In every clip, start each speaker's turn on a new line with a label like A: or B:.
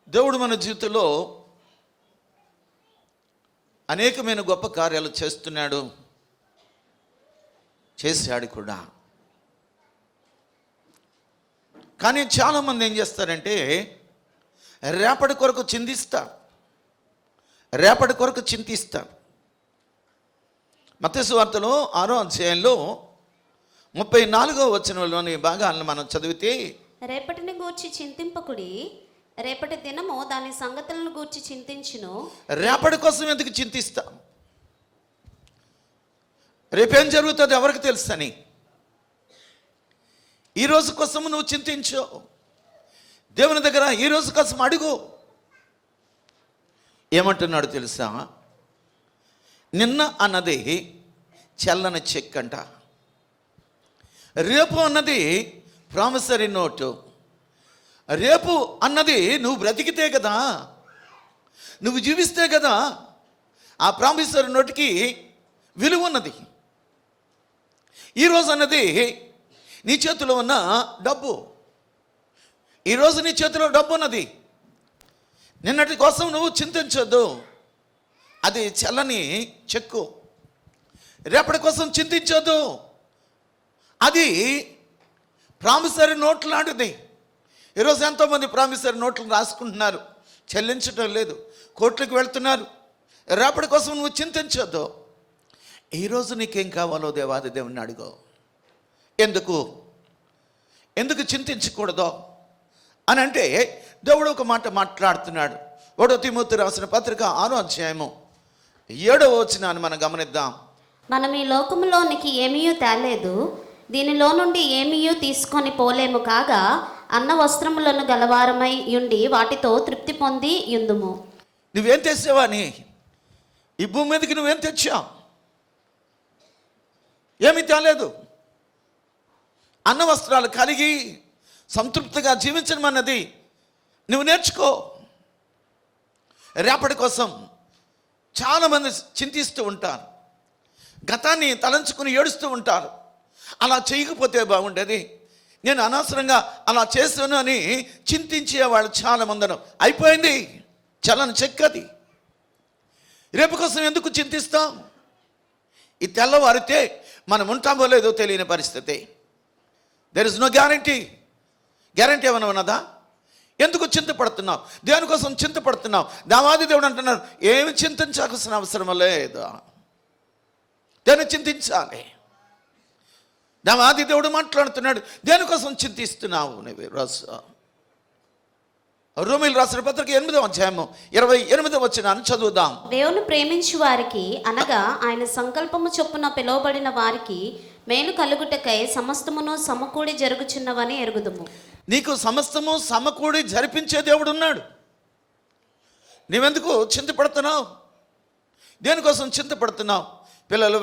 A: దేవుడు మన జీవితంలో అనేకమైన గొప్ప కార్యాలు చేస్తున్నాడు, చేశాడు కూడా. కానీ చాలామంది ఏం చేస్తారంటే రేపటి కొరకు చింతిస్తారు, రేపటి కొరకు చింతిస్తారు. మత్తయి సువార్తలో 6వ అధ్యాయంలో 34వ వచనంలోని భాగాలను మనం చదివితే,
B: రేపటిని గూర్చి చింతింపకుడి, రేపటి దినము దాని సంగతులను గూర్చి చింతించును.
A: రేపటి కోసం ఎందుకు చింతిస్తాం? రేపేం జరుగుతుంది ఎవరికి తెలుసని. ఈ రోజు కోసం నువ్వు చింతించు, దేవుని దగ్గర ఈ రోజు కోసం అడుగు. ఏమంటున్నాడు తెలుసా? నిన్న అన్నది చెల్లని చెక్ అంట, రేపు అన్నది ప్రామిసరీ నోటు. రేపు అన్నది నువ్వు బ్రతికితే కదా, నువ్వు జీవిస్తే కదా ఆ ప్రామిసరీ నోటుకి విలువ ఉన్నది. ఈరోజు అన్నది నీ చేతిలో ఉన్న డబ్బు. ఈరోజు నీ చేతిలో డబ్బు ఉన్నది. నిన్నటి కోసం నువ్వు చింతించొద్దు, అది చెల్లని చెక్కు. రేపటి కోసం చింతించొద్దు, అది ప్రామిసరీ నోట్లు లాంటిది. ఈరోజు ఎంతోమంది ప్రామిసరీ నోట్లు రాసుకుంటున్నారు, చెల్లించటం లేదు, కోర్టులకు వెళ్తున్నారు. రేపటి కోసం నువ్వు చింతించొద్దు. ఈరోజు నీకేం కావాలో దేవాది దేవుని అడుగు. ఎందుకు చింతించకూడదో అని అంటే దేవుడు ఒక మాట మాట్లాడుతున్నాడు. 1వ తిమోతి రాసిన పత్రిక 6వ అధ్యాయము 7వ వచనాన్ని మనం గమనిద్దాం.
B: మనం ఈ లోకములోనికి ఏమీయూ తేలేదు, దీనిలో నుండి ఏమీయూ తీసుకొని పోలేము. కాగా అన్న వస్త్రములను గలవారమై ఉండి వాటితో తృప్తి పొంది యుందుము.
A: నువ్వేం తెచ్చావని ఈ భూమి మీదకి నువ్వేం తెచ్చావు? ఏమీ తేలేదు. అన్న వస్త్రాలు కలిగి సంతృప్తిగా జీవించడం అన్నది నువ్వు నేర్చుకో. రేపటి కోసం చాలామంది చింతిస్తూ ఉంటారు, గతాన్ని తలంచుకుని ఏడుస్తూ ఉంటారు. అలా చేయకపోతే బాగుండేది, నేను అనవసరంగా అలా చేస్తాను అని చింతించే వాళ్ళు చాలామంది. అయిపోయింది, చలని చెక్కది. రేపు కోసం ఎందుకు చింతిస్తాం? ఈ తెల్లవారితే మనం ఉంటామో లేదో తెలియని పరిస్థితి. దెర్ ఇస్ నో గ్యారంటీ ఏమైనా ఉన్నదా? ఎందుకు చింతపడుతున్నావు? దేనికోసం చింతపడుతున్నావు? దేవాది దేవుడు అంటున్నారు, ఏమి చింతించాల్సిన అవసరం లేదు, దేన్ని చింతించాలి. దేవాది దేవుడు మాట్లాడుతున్నాడు, దేనికోసం చింతిస్తున్నావు నువ్వు? రోమీయులు రాసిన పత్రిక 8వ అధ్యాయము 28వ వచనాన్ని చదువుదాం.
B: దేవుని ప్రేమించు వారికి, అనగా ఆయన సంకల్పము చొప్పున పిలువబడిన వారికి మేలు కలుగుటకై సమస్తమును సమకూడి జరుగుచున్నవని ఎరుగుదుము.
A: నీకు సమస్తము సమకూడి జరిపించే దేవుడు ఉన్నాడు. నీవెందుకు చింతపడుతున్నావు? దేనికోసం చింతపడుతున్నావు? పిల్లల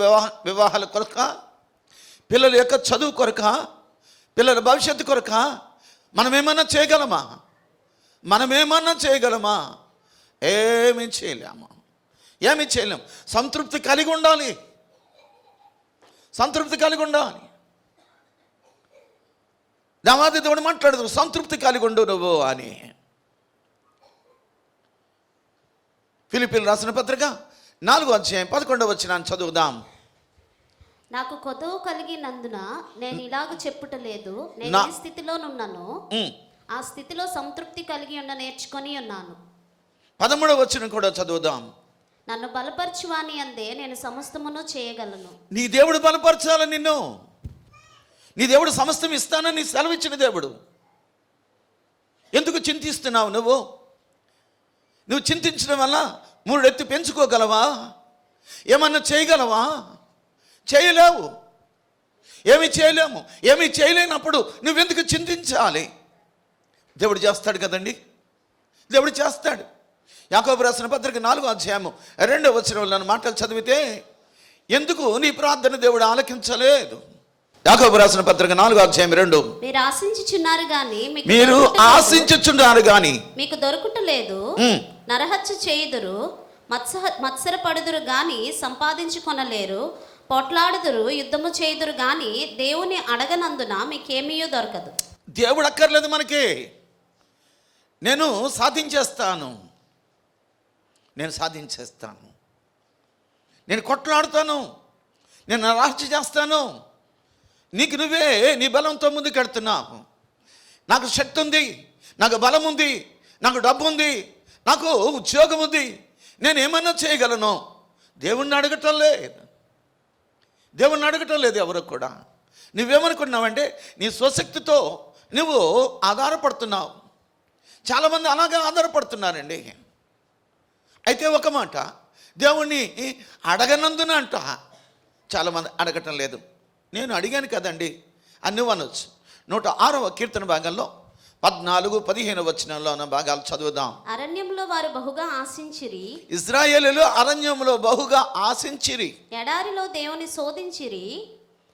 A: వివాహాల కొరక, పిల్లల యొక్క చదువు కొరక, పిల్లల భవిష్యత్తు కొరక? మనమేమన్నా చేయగలమా? ఏమీ చేయలేము. సంతృప్తి కలిగి ఉండాలి. దేవాది దేవుడు మాట్లాడదు, సంతృప్తి కలిగి ఉండు నువ్వు అని. ఫిలిప్పీయులకు రాసిన పత్రిక 4వ అధ్యాయం 11వ వచనాన్ని చదువుదాం.
B: నాకు కొదువు కలిగినందున నేను ఇలాగ చెప్పుటలేదు, నేను ఏ స్థితిలోనున్నానో ఆ స్థితిలో సంతృప్తి కలిగి ఉండ నేర్చుకొని ఉన్నాను. 13వ వచనం కూడా చదువుదాం. నన్ను బలపరచువాని అందే నేను సమస్తమును చేయగలను. నీ
A: దేవుడు బలపరచాలి నిన్ను. నీ దేవుడు సమస్తం ఇస్తానని సెలవిచ్చిన దేవుడు. ఎందుకు చింతిస్తున్నావు నువ్వు? నువ్వు చింతించడం వల్ల 3 రెట్లు పెంచుకోగలవా? ఏమన్నా చేయగలవా? చేయలేవు. ఏమీ చేయలేనప్పుడు నువ్వెందుకు చింతించాలి? దేవుడు చేస్తాడు కదండి, దేవుడు చేస్తాడు. యాకోబు రాసిన పత్రిక 4వ అధ్యాయము 2వ వచనంలో మాటలు చదివితే, ఎందుకు నీ ప్రార్థన దేవుడు ఆలకించలేదు? యాకోబు రాసిన పత్రిక 4వ అధ్యాయం 2.
B: మీరు ఆశించుచున్నారు గాని మీకు దొరుకుటలేదు, నరహత్య చేయుదురు, మత్సరపడుదురు గాని సంపాదించుకొనలేరు, పొట్లాడుదురు, యుద్ధము చేయుదురు గాని దేవుని అడగనందున మీకేమీ దొరకదు.
A: దేవుడు అక్కర్లేదు మనకి. నేను సాధించేస్తాను, నేను కొట్లాడుతాను, నేను రాజీ చేస్తాను. నీకు నువ్వే నీ బలంతో ముందుకెడుతున్నావు. నాకు శక్తి ఉంది, నాకు బలం ఉంది, నాకు డబ్బు ఉంది, నాకు ఉద్యోగం ఉంది, నేను ఏమన్నా చేయగలను. దేవుణ్ణి అడగటం లేదు ఎవరు కూడా. నువ్వేమనుకున్నావంటే నీ స్వశక్తితో నువ్వు ఆధారపడుతున్నావు. చాలామంది అలాగే ఆధారపడుతున్నారండి. అయితే ఒక మాట, దేవుణ్ణి అడగనందున అంట చాలామంది అడగటం లేదు. నేను అడిగాను కదండి అని నువ్వు అనొచ్చు. 106వ కీర్తన భాగంలో 14-15 వచనంలో ఉన్న భాగాలు చదువుదాం.
B: అరణ్యంలో వారు బహుగా ఆశించిరి,
A: ఇశ్రాయేలీయులు అరణ్యంలో బహుగా ఆశించిరి.
B: ఎడారిలో దేవుని శోధించిరి,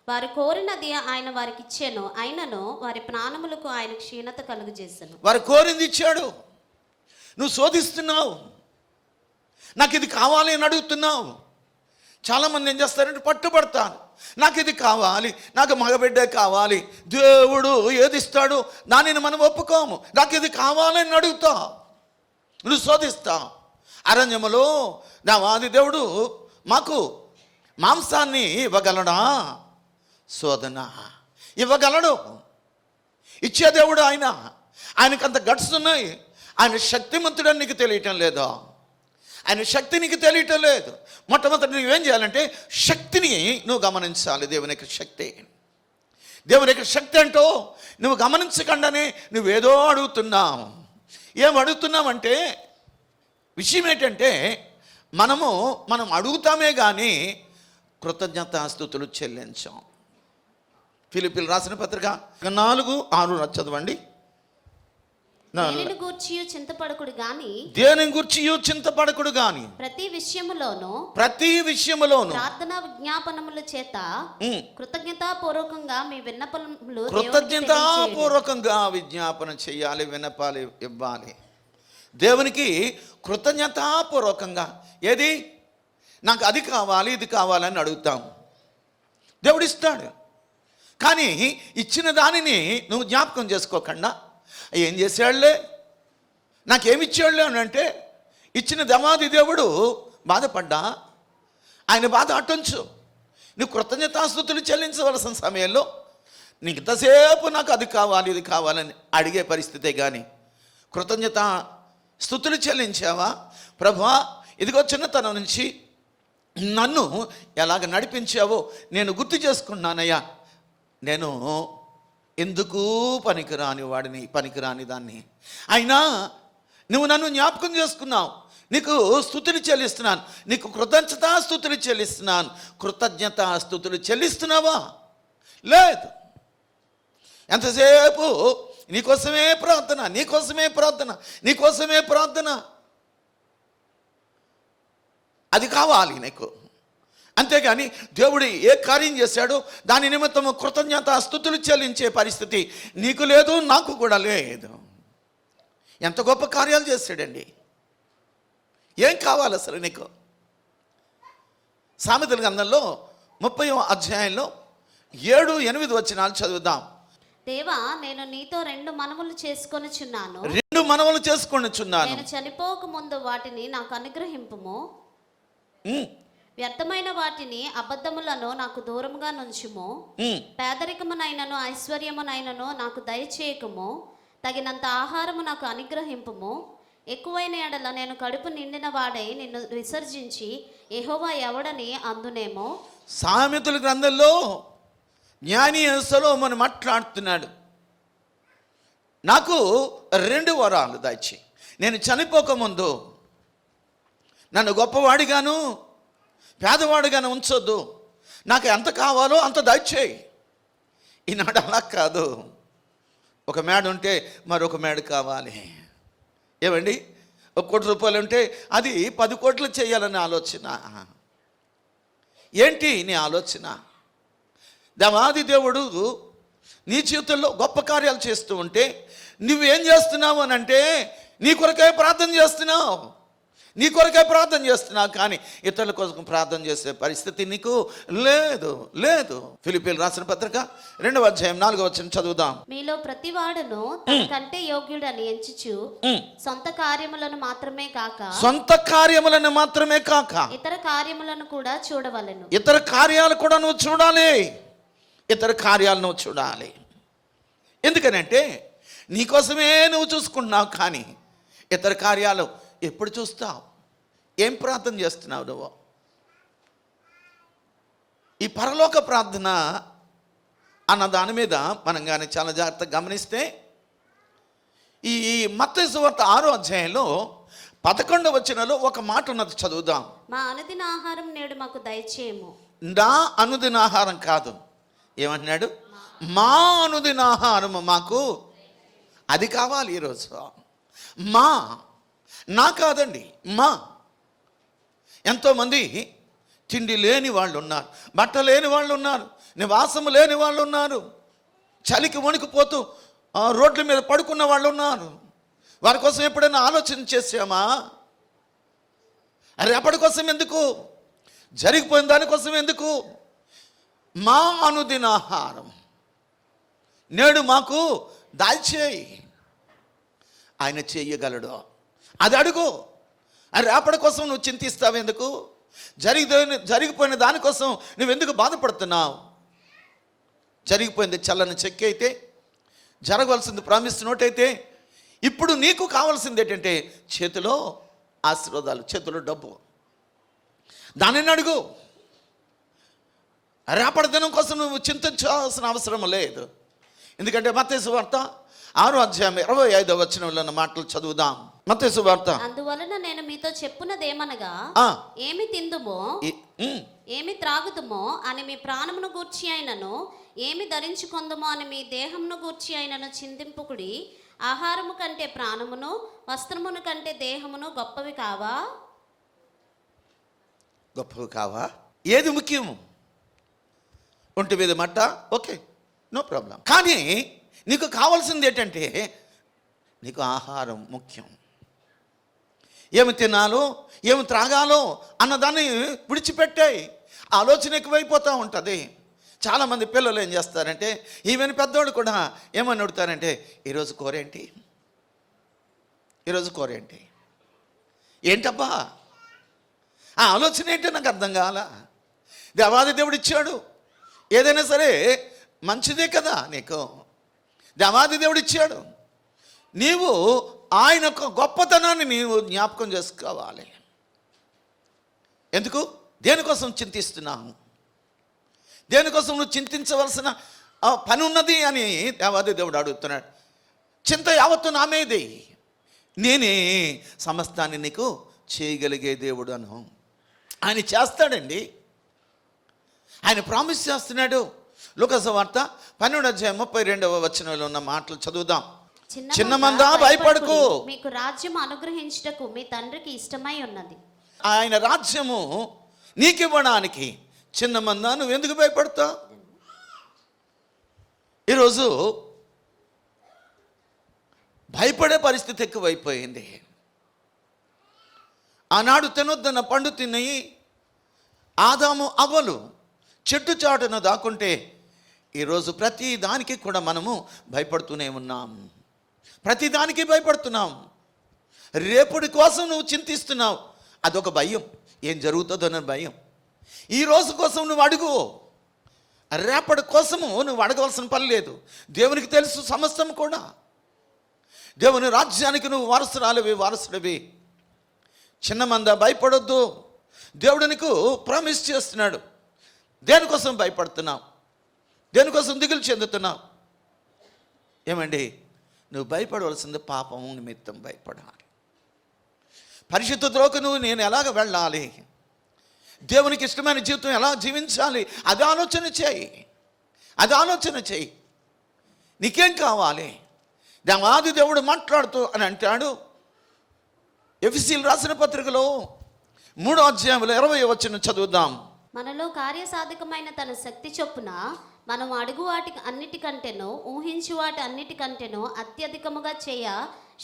B: వారు కోరినది ఆయన వారికి ఇచ్చెను, అయినను వారి ప్రాణములకు ఆయన క్షీణత కలుగజేసెను.
A: వారు కోరింది ఇచ్చాడు, నువ్వు శోధిస్తున్నావు. నాకు ఇది కావాలి అని అడుగుతున్నావు. చాలామంది ఏం చేస్తారంటే పట్టుబడతాను, నాకు ఇది కావాలి, నాకు మగబిడ్డే కావాలి. దేవుడు ఏది ఇస్తాడు దానిని మనం ఒప్పుకోము. నాకు ఇది కావాలని అడుగుతా, నువ్వు శోధిస్తావు. అరణ్యములో దేవాది దేవుడు మాకు మాంసాన్ని ఇవ్వగలడా? శోధన ఇవ్వగలడు. ఇచ్చే దేవుడు ఆయనకంత గట్స్ ఉన్నాయి. ఆయన శక్తిమంతుడని నీకు తెలియటం లేదు. ఆయన శక్తి నీకు తెలియటం లేదు. మొట్టమొదటి నువ్వేం చేయాలంటే శక్తిని నువ్వు గమనించాలి. దేవుని యొక్క శక్తి అంటూ నువ్వు గమనించకుండానే నువ్వేదో అడుగుతున్నావు. ఏం అడుగుతున్నావంటే విషయం ఏంటంటే మనం అడుగుతామే కానీ కృతజ్ఞతాస్తుతులు చెల్లించాం. ఫిలిప్పీలు రాసిన పత్రిక 4:6 చదవండి.
B: దేనిని గూర్చియు చింతపడకుడు గాని ప్రతి విషయములోను ప్రార్థన విజ్ఞాపనముల చేత కృతజ్ఞతాపూర్వకంగా మీ విన్నపములు
A: కృతజ్ఞతాపూర్వకంగా విజ్ఞాపన చేయాలి, విన్నపాలు ఇవ్వాలి. దేవునికి కృతజ్ఞతాపూర్వకంగా ఏది నాకు అది కావాలి ఇది కావాలని అడుగుతాం. దేవుడు ఇస్తాడు. కానీ ఇచ్చిన దానిని నువ్వు జ్ఞాపకం చేసుకోకుండా ఏం చేసాడులే, నాకేమిచ్చాడులే అని అంటే ఇచ్చిన దేవాది దేవుడు బాధపడ్డా ఆయన బాధ అటుంచు. నువ్వు కృతజ్ఞతాస్తుతులు చెల్లించవలసిన సమయంలో నీకు ఇంతసేపు నాకు అది కావాలి ఇది కావాలని అడిగే పరిస్థితే కానీ కృతజ్ఞత స్తుతులు చెల్లించావా? ప్రభువా, ఇదిగో చిన్నతనం నుంచి నన్ను ఎలాగ నడిపించావో నేను గుర్తు చేసుకున్నానయ్యా. నేను ఎందుకు పనికిరాని దాన్ని అయినా నువ్వు నన్ను జ్ఞాపకం చేసుకున్నావు. నీకు స్తుతులు చెల్లిస్తున్నాను, నీకు కృతజ్ఞతాస్తుతులు చెల్లిస్తున్నాను. కృతజ్ఞతాస్తుతులు చెల్లిస్తున్నావా? లేదు. ఎంతసేపు నీకోసమే ప్రార్థన. అది కావాలి నీకు. అంతేగాని దేవుడు ఏ కార్యం చేశాడో దాని నిమిత్తము కృతజ్ఞతాస్తుతులు చెల్లించే పరిస్థితి నీకు లేదు, నాకు కూడా లేదు. ఎంత గొప్ప కార్యాలు చేశాడండి. ఏం కావాలి అసలు నీకు? సామెతల గ్రంథంలో 30వ అధ్యాయంలో 7-8 వచనాలు చదువుదాం.
B: దేవా, నేను నీతో 2 మనవులు చేసుకొనుచున్నాను.
A: నేను
B: చనిపోక ముందు వాటిని నాకు అనుగ్రహింపుము. వ్యర్థమైన వాటిని అబద్ధములను నాకు దూరముగా నుంచుము. పేదరికమునైనను ఐశ్వర్యమునైనను నాకు దయచేయకము. తగినంత ఆహారము నాకు అనుగ్రహింపుము. ఎక్కువైన ఎడల నేను కడుపు నిండిన వాడై నిన్ను విసర్జించి యెహోవా ఎవడని అందునేమో.
A: సామెతల గ్రంథంలో జ్ఞాని సొలొమోను మాట్లాడుతున్నాడు. నాకు 2 వరాలు దయచి, నేను చనిపోకముందు నన్ను గొప్పవాడిగాను పేదవాడిగాను ఉంచొద్దు. నాకు ఎంత కావాలో అంత దయచేయి. ఈనాడు అలా కాదు. ఒక మేడ ఉంటే మరొక మేడ కావాలి. ఏమండి, 1 కోటి రూపాయలు ఉంటే అది 10 కోట్లు చేయాలని ఆలోచన. ఏంటి నీ ఆలోచన? దేవాది దేవుడు నీ జీవితంలో గొప్ప కార్యాలు చేస్తూ ఉంటే నువ్వేం చేస్తున్నావు అని అంటే నీ కొరకే ప్రార్థన చేస్తున్నావు. నీ కొరకే ప్రార్థన చేస్తున్నావు, కానీ ఇతరుల కోసం ప్రార్థన చేసే పరిస్థితి నీకు లేదు లేదు. ఫిలిప్పీయులు రాసిన పత్రిక 2వ అధ్యాయం 4వ వచనం చదువుదాం.
B: మీలో ప్రతి వాడును తనకంటే యోగ్యుడని ఎంచుచు సొంత కార్యములను మాత్రమే కాక ఇతర కార్యములను కూడా చూడవలెను.
A: ఇతర కార్యాలు కూడా నువ్వు చూడాలి. ఇతర కార్యాలు నువ్వు చూడాలి. ఎందుకనంటే నీకోసమే నువ్వు చూసుకుంటున్నావు, కానీ ఇతర కార్యాలు ఎప్పుడు చూస్తావు? ఏం ప్రార్థన చేస్తున్నావు నువ్వు? ఈ పరలోక ప్రార్థన అన్న దాని మీద మనం కానీ చాలా జాగ్రత్తగా గమనిస్తే ఈ మత్తయి సువార్త 6వ అధ్యాయంలో 11వ వచనంలో ఒక మాట ఉన్నది, చదువుదాం.
B: మా అనుదిన ఆహారం నేడు మాకు దయచేయము.
A: నా అనుదిన ఆహారం కాదు, ఏమంటున్నాడు? మా అనుదిన ఆహారం మాకు అది కావాలి ఈరోజు. నా కాదండి, ఎంతోమంది తిండి లేని వాళ్ళు ఉన్నారు, బట్ట లేని వాళ్ళు ఉన్నారు, నివాసము లేని వాళ్ళు ఉన్నారు, చలికి వణికిపోతూ రోడ్ల మీద పడుకున్న వాళ్ళు ఉన్నారు. వారి కోసం ఎప్పుడైనా ఆలోచన చేసామా? రేపటి కోసం ఎందుకు? జరిగిపోయిన దానికోసం ఎందుకు? మా అనుదిన ఆహారం నేడు మాకు దాల్చేయి. ఆయన చేయగలడు, అది అడుగు. రేపటి కోసం నువ్వు చింతిస్తావు ఎందుకు? జరిగిపోయిన దానికోసం నువ్వెందుకు బాధపడుతున్నావు? జరిగిపోయింది చల్లని చెక్ అయితే, జరగవలసింది ప్రామిస్ నోట్ అయితే, ఇప్పుడు నీకు కావాల్సింది ఏంటంటే చేతిలో ఆశీర్వాదాలు, చేతిలో డబ్బు. దానిని అడుగు. రేపటి దినం కోసం నువ్వు చింతించాల్సిన అవసరం లేదు. ఎందుకంటే మత్తయి సువార్త 6వ అధ్యాయం 25వ వచనంలో ఉన్న మాటలు చదువుదాం. మత్తయి సువార్త.
B: అందువలన నేను మీతో చెప్పున్నదేమనగా, ఏమి తిందుమో ఏమి త్రాగుదుమో అని మీ ప్రాణమును గూర్చి అయినను, ఏమి ధరించుకొందుమో అని మీ దేహమును గూర్చి అయినను చింతింపుకుడి. ఆహారము కంటే ప్రాణమును, వస్త్రమును కంటే దేహమును గొప్పవి కావా?
A: ఏది ముఖ్యము? ఒంటి మీద మట్ట, ఓకే, నో ప్రాబ్లం. కానీ నీకు కావాల్సింది ఏంటంటే నీకు ఆహారం ముఖ్యం. ఏమి తినాలో, ఏమి త్రాగాలో అన్నదాన్ని విడిచిపెట్టాయి. ఆలోచన ఎక్కువైపోతూ ఉంటుంది. చాలామంది పిల్లలు ఏం చేస్తారంటే, ఈవెన్ పెద్దోళ్ళు కూడా ఏమని అడుగుతారంటే, ఈరోజు కూరేంటి? ఏంటబ్బా ఆ ఆలోచన ఏంటో నాకు అర్థం కాల. దేవాది దేవుడు ఇచ్చాడు, ఏదైనా సరే మంచిదే కదా నీకు. దేవాది దేవుడు ఇచ్చాడు, నీవు ఆయన యొక్క గొప్పతనాన్ని నీవు జ్ఞాపకం చేసుకోవాలి. ఎందుకు? దేనికోసం చింతిస్తున్నావు? దేనికోసం నువ్వు చింతించవలసిన పని ఉన్నది అని దేవాది దేవుడు అడుగుతున్నాడు. చింత యావత్తు నా మీదే, నేనే సమస్తాన్ని నీకు చేయగలిగే దేవుడు అను. ఆయన చేస్తాడండి, ఆయన ప్రామిస్ చేస్తున్నాడు. లూకాసు వార్త 12వ అధ్యాయం 32వ వచనంలో ఉన్న మాటలు చదువుదాం. చిన్న మందా భయపడకు,
B: మీకు రాజ్యం అనుగ్రహించుటకు మీ తండ్రికి ఇష్టమై ఉన్నది.
A: ఆయన రాజ్యము నీకు ఇవ్వడానికి చిన్న మందా నువ్వు ఎందుకు భయపడతావు? ఈరోజు భయపడే పరిస్థితి ఎక్కువైపోయింది. ఆనాడు తినొద్దన్న పండు తిని ఆదాము అవ్వలు చెట్టు చాటున దాక్కుంటే ఈరోజు ప్రతి దానికి కూడా మనము భయపడుతూనే ఉన్నాం. ప్రతి దానికి భయపడుతున్నాం. రేపటి కోసం నువ్వు చింతిస్తున్నావు, అదొక భయం. ఏం జరుగుతుందన్న భయం. ఈ రోజు కోసం నువ్వు అడుగు, రేపటి కోసము నువ్వు అడగవలసిన పని లేదు. దేవునికి తెలుసు సమస్తం కూడా. దేవుని రాజ్యానికి నువ్వు వారసుడివి. చిన్న మంద భయపడొద్దు. దేవుడు నీకు ప్రామిస్ చేస్తున్నాడు. దేనికోసం భయపడుతున్నావు? దేనికోసం దిగులు చెందుతున్నావు? ఏమండి, నువ్వు భయపడవలసింది పాపం నిమిత్తం భయపడాలి. పరిశుద్ధతలోకి నేను ఎలాగ వెళ్ళాలి, దేవునికి ఇష్టమైన జీవితం ఎలా జీవించాలి, అది ఆలోచన చేయి. నీకేం కావాలి? దేవాది దేవుడు మాట్లాడుతూ అని అంటాడు. ఎఫెసీయులకు రాసిన పత్రికలో 3వ అధ్యాయంలో 20వ వచనం చదువుదాం.
B: మనలో కార్యసాధకమైన తన శక్తి చొప్పున మనం అడుగు వాటి అన్నిటికంటేనో ఊహించు వాటి అన్నిటికంటేనో అత్యధికముగా చేయ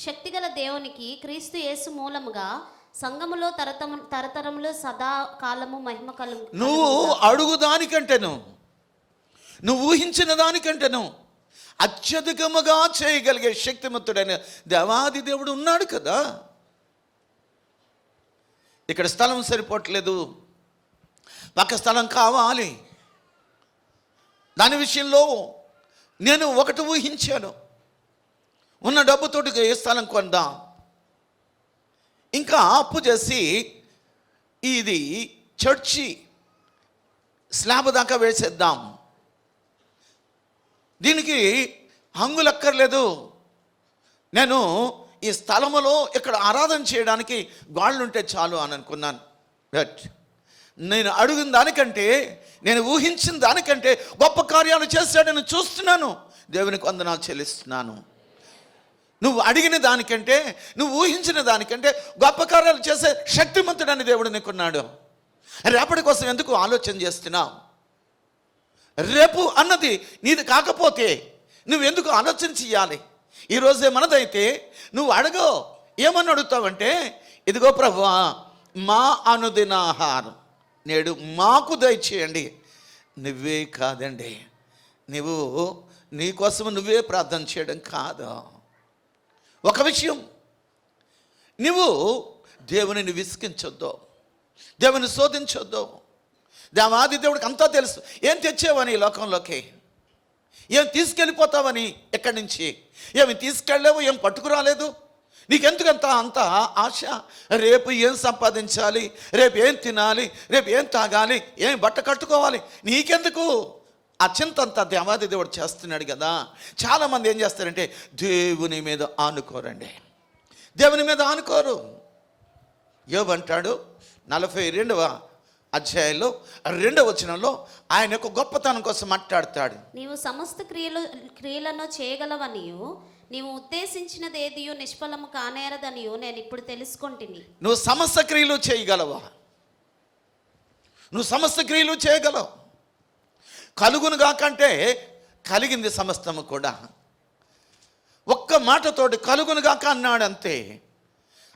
B: శక్తిగల దేవునికి క్రీస్తు యేసు మూలముగా సంఘములో తరతరములు సదా కాలము మహిమ కలుగు.
A: నువ్వు అడుగు దానికంటేను, నువ్వు ఊహించిన దానికంటేను అత్యధికముగా చేయగలిగే శక్తిమంతుడైన దేవాది దేవుడు ఉన్నాడు కదా. ఇక్కడ స్థలం సరిపోవట్లేదు, పక్క స్థలం కావాలి. దాని విషయంలో నేను ఒకటి ఊహించాను, ఉన్న డబ్బుతోటి ఏ స్థలం కొందాం, ఇంకా అప్పు చేసి ఇది చర్చి స్లాబ్ దాకా వేసేద్దాం, దీనికి హంగులక్కర్లేదు, నేను ఈ స్థలములో ఇక్కడ ఆరాధన చేయడానికి గాళ్ళుంటే చాలు అని అనుకున్నాను. బట్ నేను అడిగిన దానికంటే, నేను ఊహించిన దానికంటే గొప్ప కార్యాలు చేశాడని చూస్తున్నాను. దేవునికి వందనాలు చెల్లిస్తున్నాను. నువ్వు అడిగిన దానికంటే, నువ్వు ఊహించిన దానికంటే గొప్ప కార్యాలు చేసే శక్తిమంతుడని దేవుడు నీకున్నాడు. రేపటి కోసం ఎందుకు ఆలోచన చేస్తున్నావు? రేపు అన్నది నీది కాకపోతే నువ్వెందుకు ఆలోచన చెయ్యాలి? ఈరోజే మనదైతే నువ్వు అడగో. ఏమని అడుగుతావంటే, ఇదిగో ప్రభువా, మా అనుదిన ఆహారం నేడు మాకు దయచేయండి. నువ్వే కాదండి, నువ్వు నీకోసం నువ్వే ప్రార్థన చేయడం కాదు. ఒక విషయం, నువ్వు దేవునిని విసిగించొద్దు, దేవుని శోధించొద్దు. దేవాది దేవుడికి అంతా తెలుసు. ఏం తెచ్చావని ఈ లోకంలోకి, ఏం తీసుకెళ్ళిపోతావని ఎక్కడి నుంచి, ఏమి తీసుకెళ్ళలేవు, ఏం పట్టుకురాలేదు. నీకెందుకంత అంత ఆశ? రేపు ఏం సంపాదించాలి, రేపు ఏం తినాలి, రేపు ఏం తాగాలి, ఏం బట్ట కట్టుకోవాలి, నీకెందుకు ఆ చింత అంతా దేవాది దేవుడు చేస్తున్నాడు కదా. చాలామంది ఏం చేస్తారంటే దేవుని మీద ఆనుకోరండి, దేవుని మీద ఆనుకోరు. యోబు అంటాడు 42వ అధ్యాయంలో 2వ వచనంలో ఆయన యొక్క గొప్పతనం కోసం మాట్లాడతాడు.
B: నీవు సమస్త క్రియలను చేయగలవనియు, నీవు ఉద్దేశించినది ఏదియో నిష్ఫలము కానేరదనియో నేను ఇప్పుడు తెలుసుకొంటిని.
A: నువ్వు సమస్త క్రియలు చేయగలవా? నువ్వు సమస్త క్రియలు చేయగలవు. కలుగును గాకంటే కలిగింది సమస్తము కూడా. ఒక్క మాటతోటి కలుగును గాక అన్నాడు, అంతే,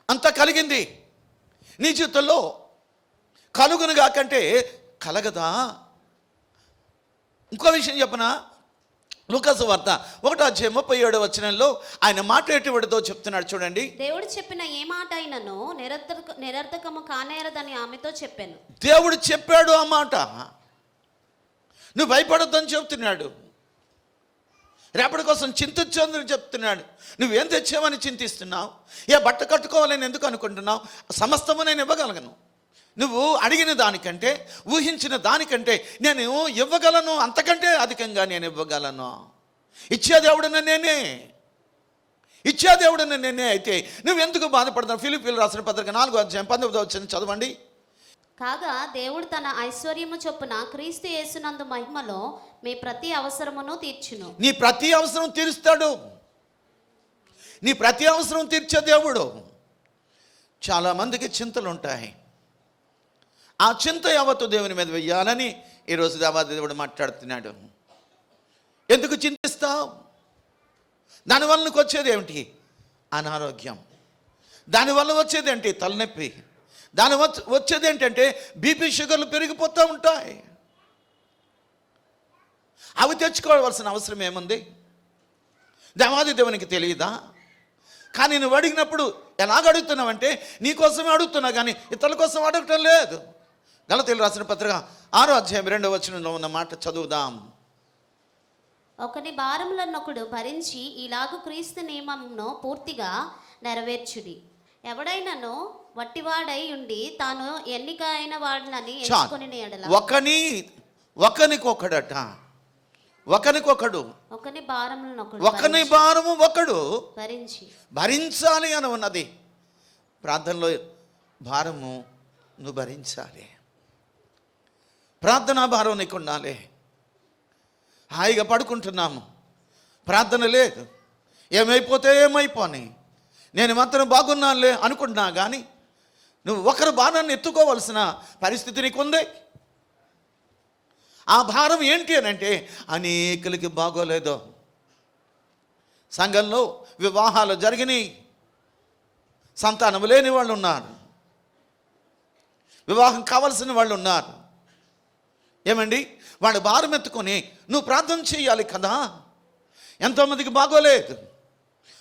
A: అంత కలిగింది నీ జీవితంలో. కలుగును గాకంటే కలగదా? ఇంకో విషయం చెప్పనా? లూకాసు వార్త 1:37 వచనంలో ఆయన మాట ఎటువంటిదో చెప్తున్నాడు చూడండి.
B: దేవుడు చెప్పిన ఏ మాట అయినను నిరర్థకము కానేరదని ఆమెతో చెప్పాను.
A: దేవుడు చెప్పాడు ఆ మాట, నువ్వు భయపడొద్దని చెప్తున్నాడు. రేపటి కోసం చింతించొద్దని చెప్తున్నాడు. నువ్వేం తెచ్చావని చింతిస్తున్నావు? ఏ బట్ట కట్టుకోవాలని ఎందుకు అనుకుంటున్నావు? సమస్తము నేను ఇవ్వగలను. నువ్వు అడిగిన దానికంటే, ఊహించిన దానికంటే నేను ఇవ్వగలను, అంతకంటే అధికంగా నేను ఇవ్వగలను. ఇచ్చేదేవుడని నేనే, ఇచ్చేదేవుడని నేనే. అయితే నువ్వెందుకు బాధపడుతున్నావు? ఫిలిప్పీయులకు రాసిన పత్రిక 4:19 వచనం చదవండి.
B: కాగా దేవుడు తన ఐశ్వర్యము చొప్పున క్రీస్తు యేసునందు మహిమలో మీ ప్రతి అవసరమును తీర్చును.
A: నీ ప్రతి అవసరం తీరుస్తాడు. నీ ప్రతి అవసరం తీర్చే దేవుడు. చాలామందికి చింతలు ఉంటాయి. ఆ చింత యావత్తు దేవుని మీద వెయ్యాలని ఈరోజు దేవాది దేవుడు మాట్లాడుతున్నాడు. ఎందుకు చింతిస్తావు? దానివల్ల నీకు వచ్చేది ఏమిటి? అనారోగ్యం. దానివల్ల వచ్చేది ఏంటి? తలనొప్పి. దాని వచ్చేది ఏంటంటే బీపీ, షుగర్లు పెరిగిపోతూ ఉంటాయి. అవి తెచ్చుకోవాల్సిన అవసరం ఏముంది? దేవాది దేవునికి తెలియదా? కానీ నువ్వు అడిగినప్పుడు ఎలాగ అడుగుతున్నావంటే నీకోసమే అడుగుతున్నా కానీ ఇతరుల కోసం అడగటం లేదు. గలతీయులకు రాసిన పత్రిక 6:2 వచనంలో ఉన్న మాట చదువుదాం.
B: ఒకని భారములన్నొకడు భరించి ఇలాగు క్రీస్తు నియమమును పూర్తిగా నెరవేర్చుడి. ఎవడైనాను వట్టివాడై ఉండి తాను ఎన్నిక అయిన వాడినని ఎంచుకొని ఎడల ఒకనికొకడట, ఒకనికొకడు, ఒకని భారము ఒకడు భరించాలి అని ఉన్నది. ప్రార్థనలో భారము నువ్వు భరించాలి. ప్రార్థనా భారం నీకు ఉండాలి. హాయిగా పడుకుంటున్నాము, ప్రార్థన లేదు. ఏమైపోతే ఏమైపోని, నేను మాత్రం బాగున్నానులే అనుకుంటున్నా కానీ నువ్వు ఒకరి భారాన్ని ఎత్తుకోవాల్సిన పరిస్థితి నీకుంది. ఆ భారం ఏంటి అని అంటే అనేకులకి బాగోలేదు. సంఘంలో వివాహాలు జరిగినాయి, సంతానం లేని వాళ్ళు ఉన్నారు.
A: వివాహం కావాల్సిన వాళ్ళు ఉన్నారు. ఏమండి, వాడు భారం ఎత్తుకొని నువ్వు ప్రార్థన చేయాలి కదా. ఎంతోమందికి బాగోలేదు,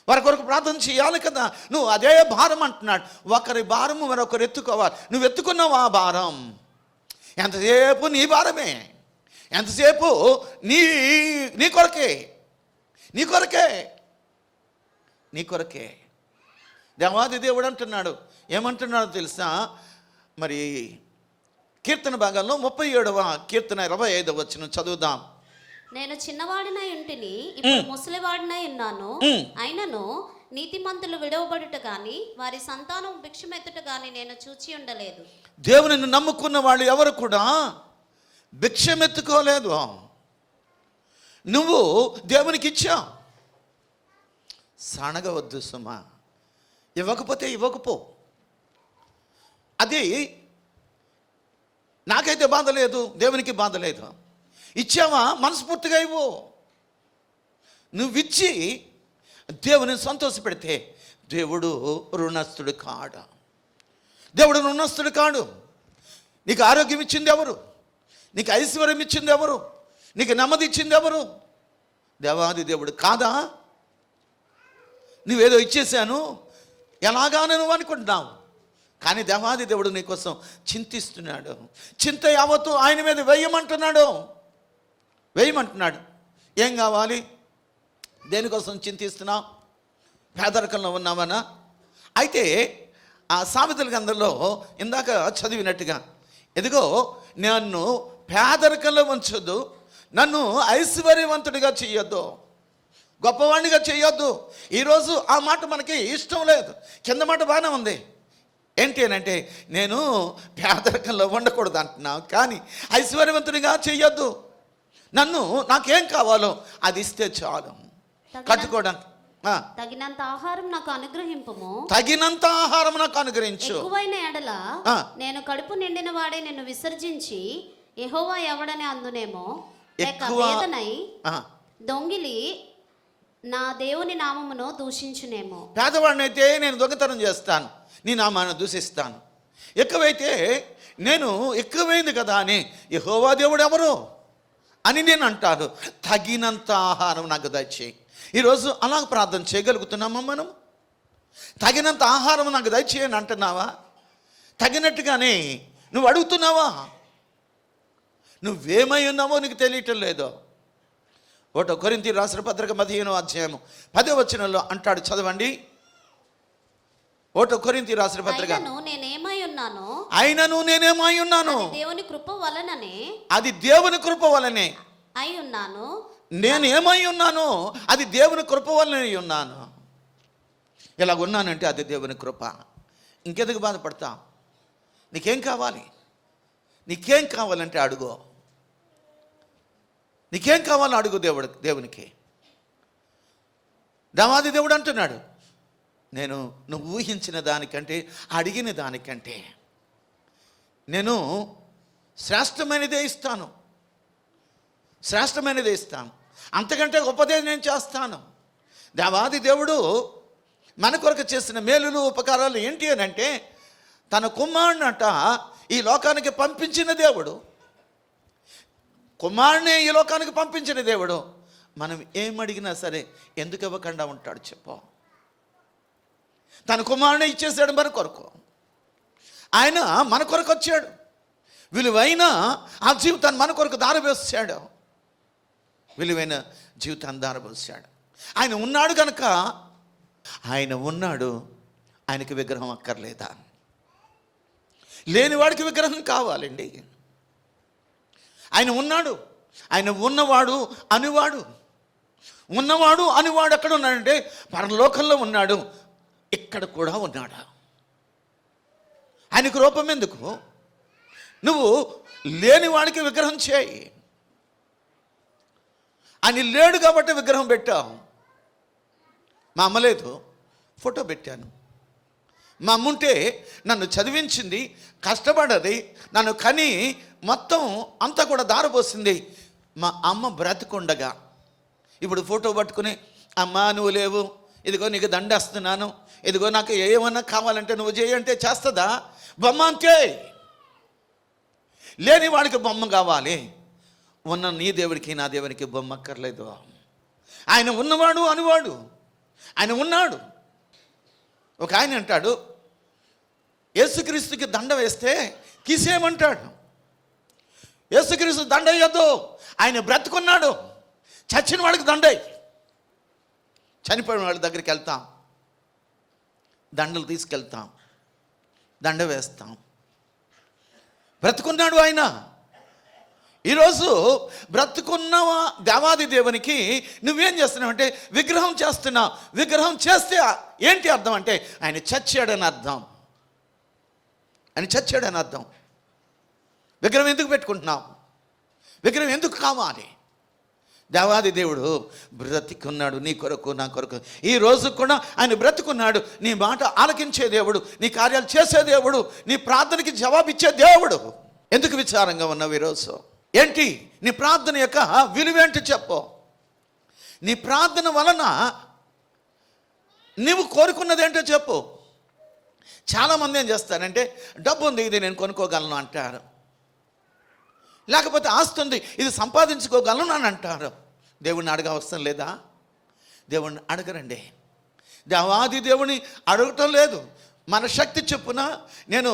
A: వారి కొరకు ప్రార్థన చేయాలి కదా. నువ్వు అదే భారం అంటున్నాడు. ఒకరి భారము మరొకరు ఎత్తుకోవాలి. నువ్వు ఎత్తుకున్నావు ఆ భారం. ఎంతసేపు నీ భారమే, ఎంతసేపు నీ నీ కొరకే నీ కొరకే నీ కొరకే. దేవాది దేవుడు అంటున్నాడు. ఏమంటున్నాడో తెలుసా? మరి కీర్తన భాగంలో 37వ కీర్తన 25వ వచనం చదువుదాం.
B: నేను చిన్నవాడినై ఉంటిని, ఇప్పుడు ముసలివాడినై ఉన్నాను. అయినను నీతిమంతులు విడవబడుట గాని వారి సంతానం భిక్షమెత్తుట గాని నేను చూచి ఉండలేదు.
A: దేవునిని నమ్ముకున్న వాళ్ళు ఎవరు కూడా భిక్షమెత్తుకోలేదు. నువ్వు దేవునికి ఇచ్చావు. సనగవద్దు సుమా. ఇవ్వకపోతే ఇవ్వకపో. అది నాకైతే బాధ లేదు, దేవునికి బాధ లేదు. ఇచ్చావా, మనస్ఫూర్తిగా ఇవ్వు. నువ్విచ్చి దేవుని సంతోషపెడితే దేవుడు రుణస్థుడు కాడు. దేవుడు రుణస్థుడు కాడు. నీకు ఆరోగ్యం ఇచ్చింది ఎవరు? నీకు ఐశ్వర్యం ఇచ్చింది ఎవరు? నీకు నెమ్మది ఇచ్చింది ఎవరు? దేవాది దేవుడు కాదా? నువ్వేదో ఇచ్చేసాను ఎలాగానే నువ్వు అనుకుంటున్నావు. కానీ దేవాది దేవుడు నీకోసం చింతిస్తున్నాడు. చింత యావత్తు ఆయన మీద వేయమంటున్నాడు. ఏం కావాలి? దేనికోసం చింతిస్తున్నావు? పేదరికంలో ఉన్నామనా? అయితే ఆ సామెతల గ్రంథంలో ఇందాక చదివినట్టుగా, ఎదిగో నన్ను పేదరికంలో ఉంచొద్దు, నన్ను ఐశ్వర్యవంతుడిగా చెయ్యొద్దు, గొప్పవాడినిగా చెయ్యొద్దు. ఈరోజు ఆ మాట మనకి ఇష్టం లేదు. కింద మాట బాగానే ఉంది. ఏంటి అని అంటే, నేను పేదరికంలో ఉండకూడదు అంటున్నావు, కానీ ఐశ్వర్యవంతునిగా చెయ్యొద్దు. నన్ను నాకేం కావాలో అది ఇస్తే చాలు. కట్టుకోవడానికి
B: తగినంత ఆహారం నాకు అనుగ్రహింపుము.
A: తగినంత ఆహారం నాకు అనుగ్రహించు.
B: ఎక్కువైన ఎడల నేను కడుపు నిండిన వాడే నిన్ను విసర్జించి యెహోవా ఎవడని అందునేమో. వేదనై దొంగిలి నా దేవుని నామమును దూషించునేమో.
A: పేదవాడిని అయితే నేను దొంగతనం చేస్తాను, నీ నామాన్ని దూషిస్తాను. ఎక్కువైతే నేను ఎక్కువైంది కదా అని యెహోవా దేవుడు ఎవరు అని నేను అంటాను. తగినంత ఆహారం నాకు దయచేయి. ఈరోజు అలా ప్రార్థన చేయగలుగుతున్నామా మనం? తగినంత ఆహారం నాకు దయచేయని అంటున్నావా? తగినట్టుగానే నువ్వు అడుగుతున్నావా? నువ్వేమై ఉన్నావో నీకు తెలియటం లేదో. 1 కొరింథీ రాసిన పత్రిక 15వ అధ్యాయము 10వ వచనంలో అంటాడు, చదవండి. 1 కొరింథీ రాసిన పత్రిక.
B: అయినను నేనేమై ఉన్నాను దేవుని కృప వలననే,
A: అది దేవుని కృప వలనే
B: అయి ఉన్నాను.
A: నేనేమై ఉన్నాను, అది దేవుని కృప వలనే ఉన్నాను. ఇలా ఉన్నానంటే అది దేవుని కృప. ఇంకెందుకు బాధపడతా? నీకేం కావాలి? నీకేం కావాలంటే అడుగు. నీకేం కావాలో అడుగు దేవునికి. దేవాది దేవుడు అంటున్నాడు, నేను నువ్వు ఊహించిన దానికంటే, అడిగిన దానికంటే నేను శ్రేష్టమైనదే ఇస్తాను. అంతకంటే గొప్పదే నేను చేస్తాను. దేవాది దేవుడు మన కొరకు చేసిన మేలులు ఉపకారాలు ఏంటి అని అంటే, తన కుమారునట ఈ లోకానికి పంపించిన దేవుడు. కుమారునే ఈ లోకానికి పంపించిన దేవుడు మనం ఏమడిగినా సరే ఎందుకు ఇవ్వకుండా ఉంటాడు చెప్పు? తన కుమారుని ఇచ్చేసాడు మన కొరకు. ఆయన మన కొరకు వచ్చాడు. విలువైన ఆ జీవితాన్ని మన కొరకు దారబోసాడు. విలువైన జీవితాన్ని దారబోసాడు. ఆయన ఉన్నాడు కనుక, ఆయనకి విగ్రహం అక్కర్లేదా? లేనివాడికి విగ్రహం కావాలండి. ఆయన ఉన్నాడు. ఆయన ఉన్నవాడు అనివాడు ఎక్కడ ఉన్నాడంటే పరలోకంలో ఉన్నాడు, ఇక్కడ కూడా ఉన్నాడు. ఆయనకు రూపం ఎందుకు? నువ్వు లేనివాడికి విగ్రహం చేయి. ఆయన లేడు కాబట్టి విగ్రహం పెట్టావు. మా అమ్మ లేదు, ఫోటో పెట్టాను. మా అమ్మ ఉంటే నన్ను చదివించింది, కష్టపడ్డది, నన్ను కని మొత్తం అంతా కూడా దారపోసింది. మా అమ్మ బ్రతికుండగా ఇప్పుడు ఫోటో పట్టుకుని, అమ్మా నువ్వు లేవు, ఇదిగో నీకు దండేస్తున్నాను, ఇదిగో నాకు ఏమన్నా కావాలంటే నువ్వు చేయంటే చేస్తుందా? బొమ్మ అంతే. లేని వాడికి బొమ్మ కావాలి, ఉన్న నీ దేవుడికి నా దేవునికి బొమ్మ అక్కర్లేదు. ఆయన ఉన్నవాడు అనువాడు, ఆయన ఉన్నాడు. ఒక ఆయన అంటాడు, యేసుక్రీస్తుకి దండ వేస్తే తీసేయమంటాడు. యేసుక్రీస్తు దండ వేయొద్దు, ఆయన బ్రతుకున్నాడు. చచ్చిన వాడికి దండై, చనిపోయిన వాళ్ళ దగ్గరికి వెళ్తాం, దండలు తీసుకెళ్తాం, దండ వేస్తాం. బ్రతుకున్నాడు ఆయన. ఈరోజు బ్రతుకున్న దేవాది దేవునికి నువ్వేం చేస్తున్నావు అంటే విగ్రహం చేస్తున్నావు. విగ్రహం చేస్తే ఏంటి అర్థం అంటే ఆయన చచ్చాడని అర్థం. ఆయన చచ్చాడని అర్థం. విగ్రహం ఎందుకు పెట్టుకుంటున్నావు? విగ్రహం ఎందుకు కావాలి? దేవాది దేవుడు బ్రతికున్నాడు నీ కొరకు, నా కొరకు. ఈ రోజు కూడా ఆయన బ్రతికున్నాడు. నీ మాట ఆలకించే దేవుడు, నీ కార్యాలు చేసే దేవుడు, నీ ప్రార్థనకి జవాబిచ్చే దేవుడు. ఎందుకు విచారంగా ఉన్నావు ఈరోజు? ఏంటి నీ ప్రార్థన యొక్క విలువేంటి చెప్పు. నీ ప్రార్థన వలన నీవు కోరుకున్నది ఏంటో చెప్పు. చాలామంది ఏం చేస్తారంటే డబ్బు ఉంది, ఇది నేను కొనుక్కోగలను అంటారు. లేకపోతే ఆస్తి ఉంది, ఇది సంపాదించుకోగలను అని అంటారు. దేవుణ్ణి అడగవసరం లేదా? దేవుణ్ణి అడగరండి. దేవాది దేవుని అడగటం లేదు. మన శక్తి చొప్పున నేను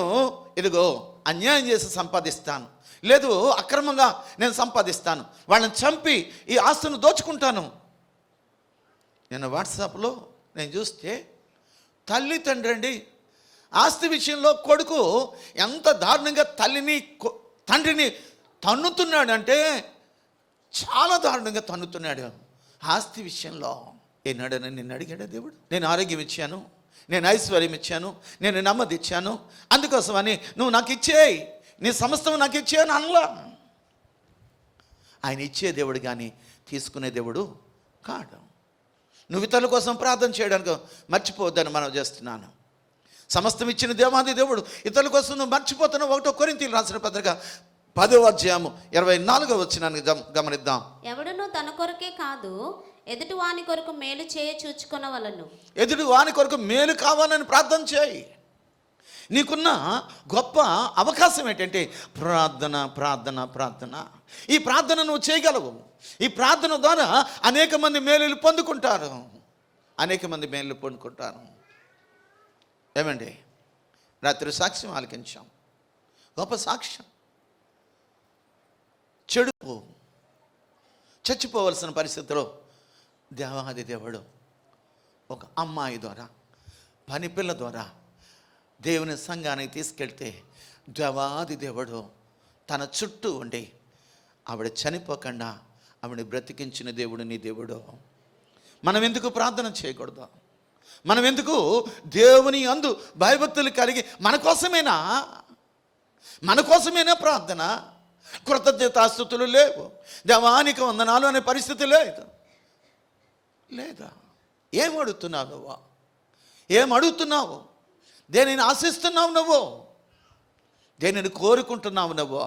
A: ఇదిగో అన్యాయం చేసి సంపాదిస్తాను, లేదు అక్రమంగా నేను సంపాదిస్తాను, వాళ్ళని చంపి ఈ ఆస్తిని దోచుకుంటాను. నేను వాట్సాప్లో నేను చూస్తే తల్లి తండ్రి అండి, ఆస్తి విషయంలో కొడుకు ఎంత దారుణంగా తల్లిని తండ్రిని తన్నుతున్నాడు అంటే చాలా దారుణంగా తన్నుతున్నాడు. ఆస్తి విషయంలో ఏనాడని నిన్ను అడిగాడా దేవుడు? నేను ఆరోగ్యం ఇచ్చాను, నేను ఐశ్వర్యం ఇచ్చాను, నేను నెమ్మది ఇచ్చాను, అందుకోసమని నువ్వు నాకు ఇచ్చేయి, నీ సమస్తం నాకు ఇచ్చేయని అనలా. ఆయన ఇచ్చే దేవుడు కానీ తీసుకునే దేవుడు కాడు. నువ్వు ఇతరుల కోసం ప్రార్థన చేయడానికి మర్చిపోవద్దని మనం చేస్తున్నాను. సమస్తం ఇచ్చిన దేవాది దేవుడు ఇతరుల కోసం నువ్వు మర్చిపోతున్నావు. 1 కొరింథీయులు రాసిన పత్రిక 10వ అధ్యాయము 24వ వచనాన్ని గమనిద్దాం.
B: ఎవడునూ తన కొరకే కాదు, ఎదుటి వాని కొరకు మేలు చేయ చూచుకొనవలెను. ఎదుటి
A: వాని కొరకు మేలు కావాలని ప్రార్థన చేయి. నీకున్న గొప్ప అవకాశం ఏంటంటే ప్రార్థన, ప్రార్థన, ప్రార్థన. ఈ ప్రార్థన నువ్వు చేయగలవు. ఈ ప్రార్థన ద్వారా అనేక మంది మేలులు పొందుకుంటారు, అనేక మంది మేలులు పొందుకుంటారు. ఏమండి, రాత్రి సాక్ష్యం ఆలకించాం, గొప్ప సాక్ష్యం. చెడుపు చచ్చిపోవలసిన పరిస్థితిలో దేవాది దేవుడు ఒక అమ్మాయి ద్వారా, పని పిల్ల ద్వారా దేవుని సంఘానికి తీసుకెళ్తే దేవాది దేవుడు తన చుట్టూ ఉండి ఆవిడ చనిపోకుండా ఆవిడ బ్రతికించిన దేవుడు నీ దేవుడు. మనం ఎందుకు ప్రార్థన చేయకూడదు? మనం ఎందుకు దేవుని యందు భయభక్తులు కలిగి మన కోసమేనా ప్రార్థన? కృతజ్ఞతాస్తుతులు లేవు, దేవానికి వందనాలు అనే పరిస్థితి లేదా? ఏం అడుగుతున్నావు నువ్వు? ఏం అడుగుతున్నావు? దేనిని ఆశిస్తున్నావు నువ్వు? దేనిని కోరుకుంటున్నావు నువ్వు?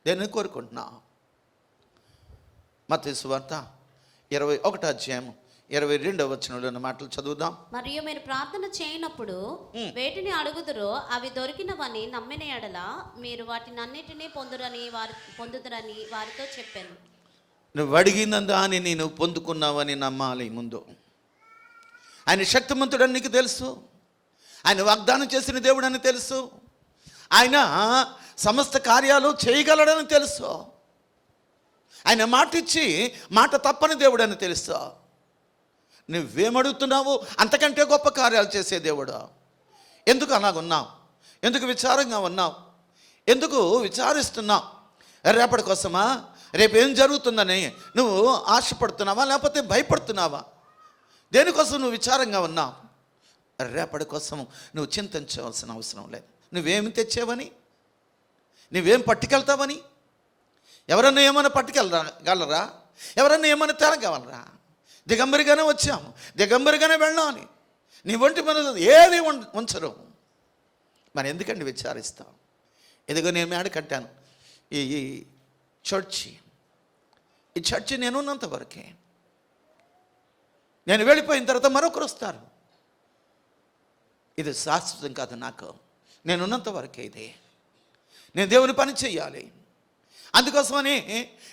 A: దేనిని కోరుకుంటున్నావు? మత్తయి సువార్త 21వ అధ్యాయం 22వ వచనంలో ఉన్న మాటలు చదువుదాం.
B: మరియు మీరు ప్రార్థన చేయనప్పుడు వేటిని అడుగుదురో అవి దొరికినవని నమ్మిన ఎడల మీరు వాటిని అన్నిటినీ పొందుదురని వారితో చెప్పాను.
A: నువ్వు అడిగినందాన్ని నేను పొందుకున్నావని నమ్మాలి. ముందు ఆయన శక్తిమంతుడని నీకు తెలుసు, ఆయన వాగ్దానం చేసిన దేవుడని తెలుసు, ఆయన సమస్త కార్యాలు చేయగలడని తెలుసు, ఆయన మాట ఇచ్చి మాట తప్పని దేవుడని తెలుసు. నువ్వేమడుగుతున్నావు? అంతకంటే గొప్ప కార్యాలు చేసే దేవుడు. ఎందుకు అలాగున్నావు? ఎందుకు విచారంగా ఉన్నావు? ఎందుకు విచారిస్తున్నావు? రేపటి కోసమా? రేపు ఏం జరుగుతుందని నువ్వు ఆశపడుతున్నావా, లేకపోతే భయపడుతున్నావా? దేనికోసం నువ్వు విచారంగా ఉన్నావు? రేపటి కోసం నువ్వు చింతించవలసిన అవసరం లేదు. నువ్వేమి తెచ్చావని, నువ్వేం పట్టుకెళ్తావని, ఎవరన్నా ఏమైనా పట్టుకెళ్ళగలరా? ఎవరన్నా ఏమైనా తేగలరా? దిగంబరిగానే వచ్చాము, దిగంబరిగానే వెళ్ళాలి. నీ ఒంటి మీద ఏది ఉంచరు. మరి ఎందుకండి విచారిస్తావు? ఇదిగో నేను మేడ కట్టాను, ఈ చర్చి నేనున్నంత వరకే. నేను వెళ్ళిపోయిన తర్వాత మరొకరు వస్తారు. ఇది శాశ్వతం కాదు. నాకు నేనున్నంత వరకే. ఇది నేను దేవుని పని చెయ్యాలి. అందుకోసమని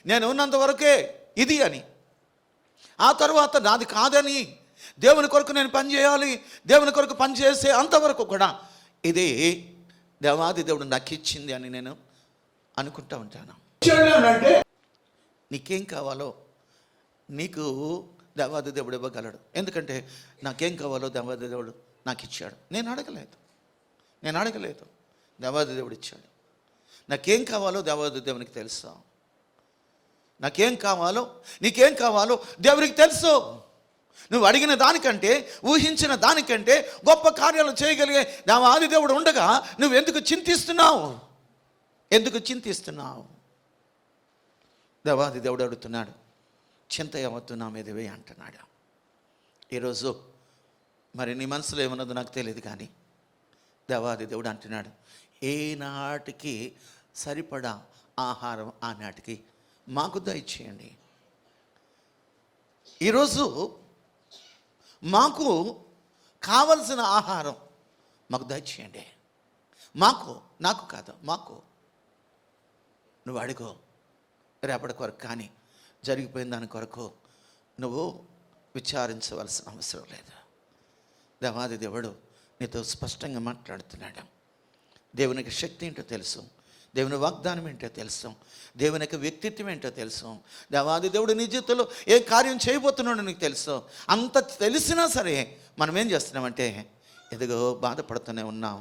A: నేను ఉన్నంత వరకే ఇది అని, ఆ తర్వాత నాది కాదని, దేవుని కొరకు నేను పని చేయాలి, దేవుని కొరకు పని చేసే అంతవరకు కూడా ఇది దేవాది దేవుడు నాకు ఇచ్చింది అని నేను అనుకుంటూ ఉంటాను. నీకేం కావాలో నీకు దేవాది దేవుడు ఇవ్వగలడు. ఎందుకంటే నాకేం కావాలో దేవాది దేవుడు నాకు ఇచ్చాడు. నేను అడగలేదు, దేవాది దేవుడు ఇచ్చాడు. నాకేం కావాలో దేవాది దేవునికి తెలుసు. నాకేం కావాలో నీకేం కావాలో దేవునికి తెలుసు. నువ్వు అడిగిన దానికంటే, ఊహించిన దానికంటే గొప్ప కార్యాలు చేయగలిగే దేవాది దేవుడు ఉండగా నువ్వు ఎందుకు చింతిస్తున్నావు? దేవాది దేవుడు అడుగుతున్నాడు, చింత యావత్తు నా మీద వేయి అంటున్నాడు. ఈరోజు మరి నీ మనసులో ఏమన్నదో నాకు తెలియదు, కానీ దేవాది దేవుడు అంటున్నాడు, ఏనాటికి సరిపడా ఆహారం ఆనాటికి మాకు దయచేయండి. ఈరోజు మాకు కావలసిన ఆహారం మాకు దయచేయండి. నాకు కాదు, మాకు. నువ్వు అడుగు, రేపటి కొరకు కానీ జరిగిపోయిన దాని కొరకు నువ్వు విచారించవలసిన అవసరం లేదు. దేవాది దేవుడు నీతో స్పష్టంగా మాట్లాడుతున్నాడు. దేవునికి శక్తి ఏంటో తెలుసు, దేవుని వాగ్దానం ఏంటో తెలుసు, దేవుని యొక్క వ్యక్తిత్వం ఏంటో తెలుసు, దేవాది దేవుడు నీ జీవితంలో ఏ కార్యం చేయబోతున్నాడో నీకు తెలుసు. అంత తెలిసినా సరే మనం ఏం చేస్తున్నామంటే ఎదుగో బాధపడుతూనే ఉన్నాం.